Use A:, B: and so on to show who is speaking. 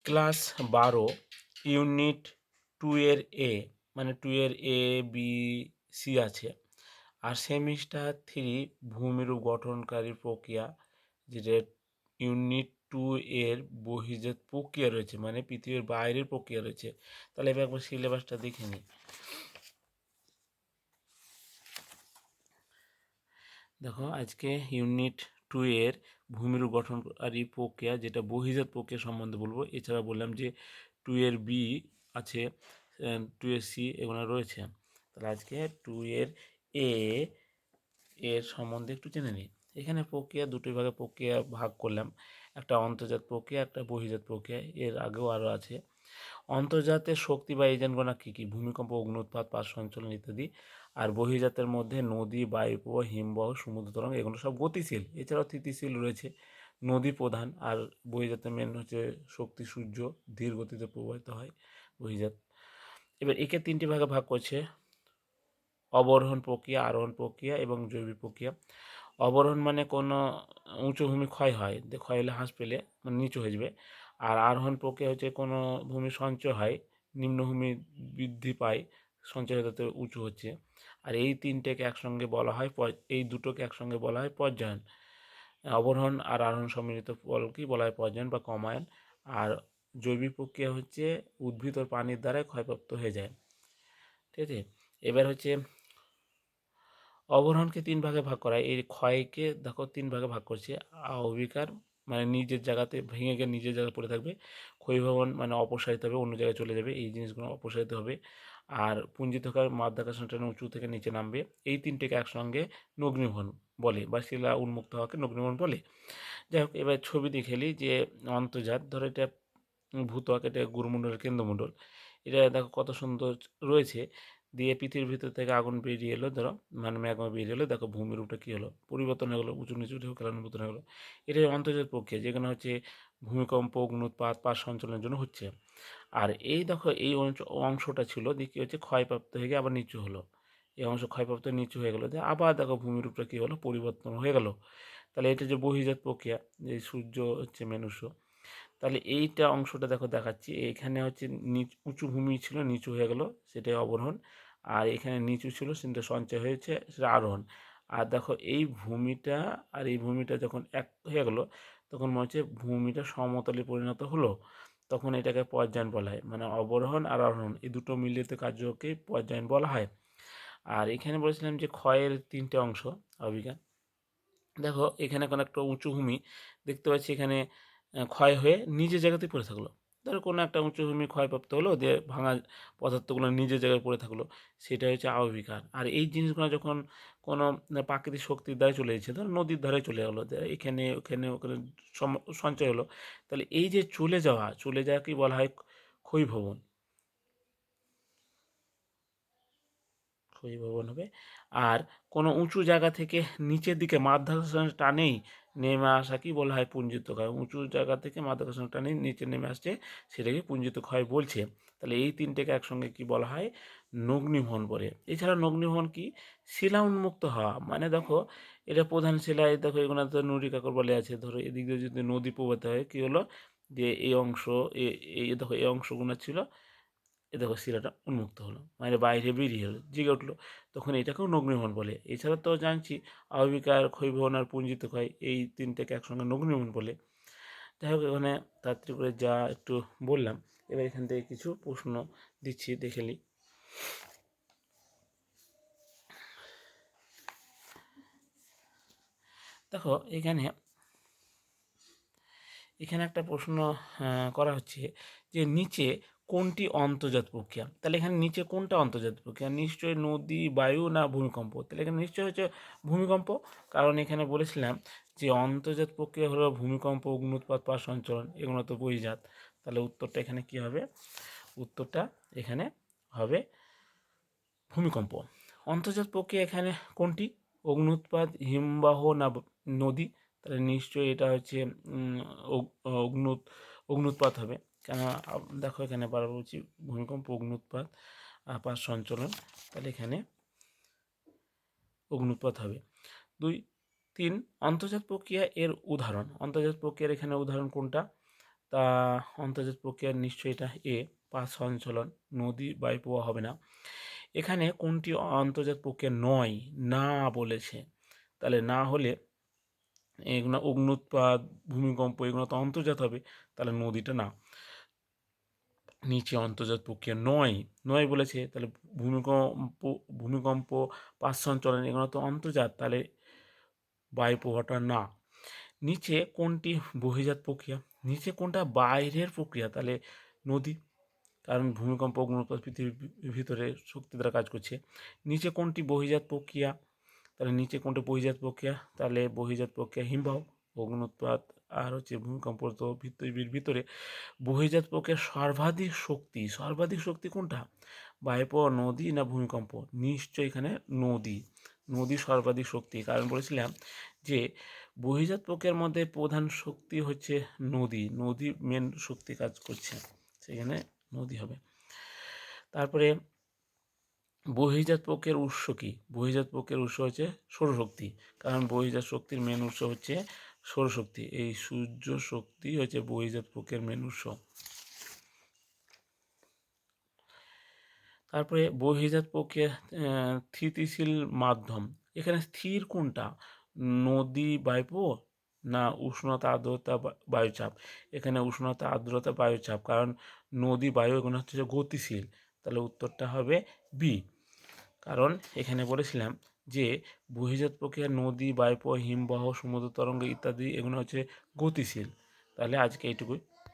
A: Class 12 unit 2 এর এ, মানে 2 এর এ বি সি আছে। আর সেমিস্টার 3 ভূমিরূপ গঠনকারী প্রক্রিয়া, যেটা ইউনিট 2 এর বহির্জাত প্রক্রিয়া রয়েছে, মানে পৃথিবীর বাইরের প্রক্রিয়া রয়েছে। তাহলে এবার একবার সিলেবাসটা দেখে নিই। দেখো, আজকে ইউনিট 2 এর ভূমিরূপ গঠনকারী প্রক্রিয়া, যেটা বহির্জাত প্রক্রিয়া সম্বন্ধে বলবো। এছাড়া বললাম যে 2 এর বি আছে, 2 এর সি, এগুলো রয়েছে। তাহলে আজকে 2 এর এ এর সম্বন্ধে একটু জেনে নিই। এখানে প্রক্রিয়া দুটি ভাগে প্রক্রিয়া ভাগ করলাম, একটা অন্তর্জাত প্রক্রিয়া, একটা বহির্জাত প্রক্রিয়া। এর আগেও আরও আছে। অন্তর্জাতের শক্তি বা এজেন্টগণা কী কী? ভূমিকম্প, অগ্ন্যুৎপাত, পাত সঞ্চালন ইত্যাদি। আর বহির্জাতের মধ্যে নদী, বায়ুপ্রবাহ, হিমবাহ, সমুদ্র তরঙ্গ, এগুলো সব গতিশীল। এছাড়াও স্থিতিশীল রয়েছে। নদী প্রধান, আর বহির্জাতের মেন হচ্ছে শক্তি সূর্য, ধীর গতিতে প্রবাহিত হয় বহির্জাত। এবার একে তিনটি ভাগে ভাগ করছে: অবরোহণ প্রক্রিয়া, আরোহণ প্রক্রিয়া এবং জৈবিক প্রক্রিয়া। অবরোহণ মানে কোনো উঁচু ভূমি ক্ষয় হয়, ক্ষয় হলে হাঁস পেলে মানে নিচু হয়ে যাবে। আর আরোহণ প্রক্রিয়া হচ্ছে কোনো ভূমি সঞ্চয় হয়, নিম্নভূমি বৃদ্ধি পায়, সঞ্চয় হতে উঁচু হচ্ছে। আর এই তিনটেকে একসঙ্গে বলা হয়, এই দুটোকে একসঙ্গে বলা হয় পর্যায়ন। অবরোহণ আর আরোহণ সম্মিলিত ফলকেই বলা হয় পর্যায়ন বা কমায়ন। আর জৈবিক প্রক্রিয়া হচ্ছে উদ্ভিদ ও প্রাণীর দ্বারা ক্ষয়প্রাপ্ত হয়ে যায়। ঠিক আছে। এবার হচ্ছে অবরোহণকে তিন ভাগে ভাগ করা হয়। এই ক্ষয়কে দেখো তিন ভাগে ভাগ করছে: অবিকার, মানে নিজের জায়গাতে ভেঙে গিয়ে নিজের জায়গায় পড়ে থাকবে; ক্ষয়ভবন মানে অপসারিত হবে, অন্য জায়গায় চলে যাবে, এই জিনিসগুলো অপসারিত হবে। আর পুঞ্জিতকার মাধ্যাকর্ষণ টানে উঁচু থেকে নিচে নামবে। এই তিনটেকে একসঙ্গে নগ্নীভবন বলে, বা শিলা উন্মুক্ত হওয়াকে নগ্নীভবন বলে। যাই হোক, এবার ছবি দেখে নিই যে অন্তর্জাত, ধরো এটা ভূত্বক, এটা গুরুমণ্ডলের কেন্দ্রমণ্ডল। এটা দেখো কত সুন্দর রয়েছে। দিয়ে পৃথিবীর ভিতর থেকে আগুন বেরিয়ে এলো, ধরো মানে ম্যাগমা বেরিয়ে এলো, দেখো ভূমির রূপটা কী হলো, পরিবর্তন হয়ে গেলো, উঁচু নিচু ঢেউ খেলানো মতন হয়ে গেলো। এটাই অন্তর্জাত প্রক্রিয়া, যেখানে হচ্ছে ভূমিকম্প, অগ্ন্যুৎপাত, পাত সঞ্চালনের জন্য হচ্ছে। আর এই দেখো এই অংশটা ছিল দিয়ে কী হচ্ছে, ক্ষয়প্রাপ্ত হয়ে গিয়ে আবার নিচু হলো। এই অংশ ক্ষয়প্রাপ্ত নিচু হয়ে গেলো, দিয়ে আবার দেখো ভূমির রূপটা কী হলো, পরিবর্তন হয়ে গেল। তাহলে এটা যে বহির্জাত প্রক্রিয়া, যে সূর্য হচ্ছে মেন উৎস। তাহলে এইটা অংশটা দেখো দেখাচ্ছি, এখানে হচ্ছে উঁচু ভূমি ছিল, নিচু হয়ে গেল, সেটাই অবরোহণ। আর এখানে নিচু ছিল, সেটা সঞ্চয় হয়েছে, সেটা আরোহণ। আর দেখো এই ভূমিটা আর এই ভূমিটা যখন এক হয়ে গেল, তখন মনে হচ্ছে ভূমিটা সমতলে পরিণত হলো, তখন এটাকে পর্যায়ন বলা হয়। মানে অবরোহণ আর আরোহণ এই দুটো মিলিত কার্যকে পর্যায়ন বলা হয়। আর এখানে বলেছিলাম যে ক্ষয়ের তিনটে অংশ অবিজ্ঞান। দেখো এখানে কোনো একটা উঁচু ভূমি দেখতে পাচ্ছি, এখানে ক্ষয় হয়ে নিজের জায়গাতেই পড়ে থাকলো। ধরো কোনো একটা উঁচু ভূমি ক্ষয়প্রাপ্ত হলো, দিয়ে ভাঙা পদার্থগুলো নিজের জায়গায় পড়ে থাকলো, সেটা হচ্ছে আবহবিকার। আর এই জিনিসগুলো যখন কোনো প্রাকৃতিক শক্তির দ্বারা চলে যাচ্ছে, ধরো নদীর ধারে চলে গেলো, এখানে ওখানে ওখানে সঞ্চয় হলো, তাহলে এই যে চলে যাওয়াকেই বলা হয় ক্ষয়ীভবন। ক্ষয়ীভবন হবে। আর কোনো উঁচু জায়গা থেকে নিচের দিকে মাধ্যাকর্ষণের টানেই নেমে আসাকেই বলা হয় পুঞ্জিত ক্ষয়। উঁচু জায়গা থেকে মাধ্যাকর্ষণের টানেই নিচে নেমে আসছে, সেটাকে পুঞ্জিত ক্ষয় বলছে। তাহলে এই তিনটেকে একসঙ্গে কি বলা হয়, নগ্নীভবন বলে। এছাড়া নগ্নীভবন কি, শিলা উন্মুক্ত হওয়া। মানে দেখো এটা প্রধান শিলা, এই দেখো এগুলো তো নুড়ি কাকর বলে আছে, ধরো এদিক দিয়ে যদি নদী প্রবাহিত হয়, কী হলো, যে এই অংশ এই দেখো এই অংশগুলো ছিল, এ দেখো শিলাটা উন্মুক্ত হলো, মানে বাইরে বেরিয়ে এলো, জেগে উঠলো, তখন এটাকেও নগ্নীভবন বলে। এছাড়া তো জানছি আবহবিকার, ক্ষয়ভবন আর পুঞ্জিত ক্ষয়, এই তিনটেকে একসঙ্গে নগ্নীভবন বলে। যাই হোক, এখানে তাড়াতাড়ি করে যা একটু বললাম, এবার এখান থেকে কিছু প্রশ্ন দিচ্ছি, দেখে নিই। দেখো এখানে এখানে একটা প্রশ্ন করা হচ্ছে যে নিচে কোনটি অন্তর্জাত প্রক্রিয়া? তাহলে এখানে নিচে কোনটা অন্তর্জাত প্রক্রিয়া? নিশ্চয়ই নদী, বায়ু, না ভূমিকম্প? তাহলে এখানে নিশ্চয়ই হচ্ছে ভূমিকম্প। কারণ এখানে বলেছিলাম যে অন্তর্জাত প্রক্রিয়া হলো ভূমিকম্প, অগ্ন্যুৎপাত, পাত সঞ্চালন, এগুলো তো বহির্জাত। তাহলে উত্তরটা এখানে কি হবে? উত্তরটা এখানে হবে ভূমিকম্প। অন্তর্জাত প্রক্রিয়া এখানে কোনটি? অগ্ন্যুৎপাত, হিমবাহ, না নদী? তাহলে নিশ্চয়ই এটা হচ্ছে অগ্ন্যুৎপাত হবে। কেন, দেখো এখানে বারবার বলছি ভূমিকম্প, অগ্ন্যুৎপাত, পাত সঞ্চালন, তাহলে এখানে অগ্ন্যুৎপাত হবে। 2, 3 অন্তর্জাত প্রক্রিয়া এর উদাহরণ। অন্তর্জাত প্রক্রিয়ার এখানে উদাহরণ কোনটা? তা অন্তর্জাত প্রক্রিয়ার নিশ্চয়ই এটা এ, পাঁচ সঞ্চালন, নদী বায়ুপ্রবাহ হবে না। এখানে কোনটি অন্তর্জাত প্রক্রিয়া নয়, না বলেছে, তাহলে না হলে এগুলো অগ্ন্যুৎপাত, ভূমিকম্প এগুলো তো অন্তর্জাত হবে, তাহলে নদীটা না। নিচে অন্তর্জাত প্রক্রিয়া নয়, নয় বলেছে, তাহলে ভূমিকম্প, ভূমিকম্প, পাঁচ সঞ্চালন এগুলো তো অন্তর্জাত, তাহলে বায়ুপ্রবাহটা না। নিচে কোনটি বহির্জাত প্রক্রিয়া, নিচে কোনটা বাইরের প্রক্রিয়া, তাহলে নদী, কারণ ভূমিকম্প অগ্ন্যুৎপাত পৃথিবীর ভিতরে শক্তি দ্বারা কাজ করছে। নিচে কোনটি বহির্জাত প্রক্রিয়া, তাহলে নিচে কোনটি বহির্জাত প্রক্রিয়া, তাহলে বহির্জাত প্রক্রিয়া হিমবাহ, অগ্ন্যুৎপাত আর হচ্ছে ভূমিকম্প তো পৃথিবীর ভিতরে। বহির্জাত প্রক্রিয়ার সর্বাধিক শক্তি কোনটা, বায়ুপ্রবাহ, নদী না ভূমিকম্প, নিশ্চয়ই এখানে নদী, নদী সর্বাধিক শক্তি, কারণ বলেছিলাম যে বহির্জাত প্রক্রিয়ার মধ্যে প্রধান শক্তি হচ্ছে নদী, নদী মেন শক্তি কাজ করছে, সেখানে নদী হবে। তারপরে বহির্জাত প্রক্রিয়ার উৎস কি, বহির্জাত প্রক্রিয়ার উৎস হচ্ছে সৌরশক্তি, কারণ বহির্জাত শক্তির মেন উৎস হচ্ছে সৌরশক্তি, এই সূর্য শক্তি হচ্ছে বহির্জাত প্রক্রিয়ার মেন উৎস। তারপরে বহির্জাত প্রক্রিয়া স্থিতিশীল মাধ্যম, এখানে স্থির কোনটা, নদী বায়ুপ্রবাহ না উষ্ণতা আর্দ্রতা বায়ুচাপ, এখানে উষ্ণতা আর্দ্রতা বায়ুচাপ, কারণ নদী বায়ু এগুলো হচ্ছে যে গতিশীল, তাহলে উত্তরটা হবে বি। কারণ এখানে বলেছিলাম যে বহির্জাত প্রক্রিয়া নদী বায়ুপ্রবাহ হিমবাহ সমুদ্র তরঙ্গ ইত্যাদি এগুলো হচ্ছে গতিশীল। তাহলে আজকে এইটুকুই।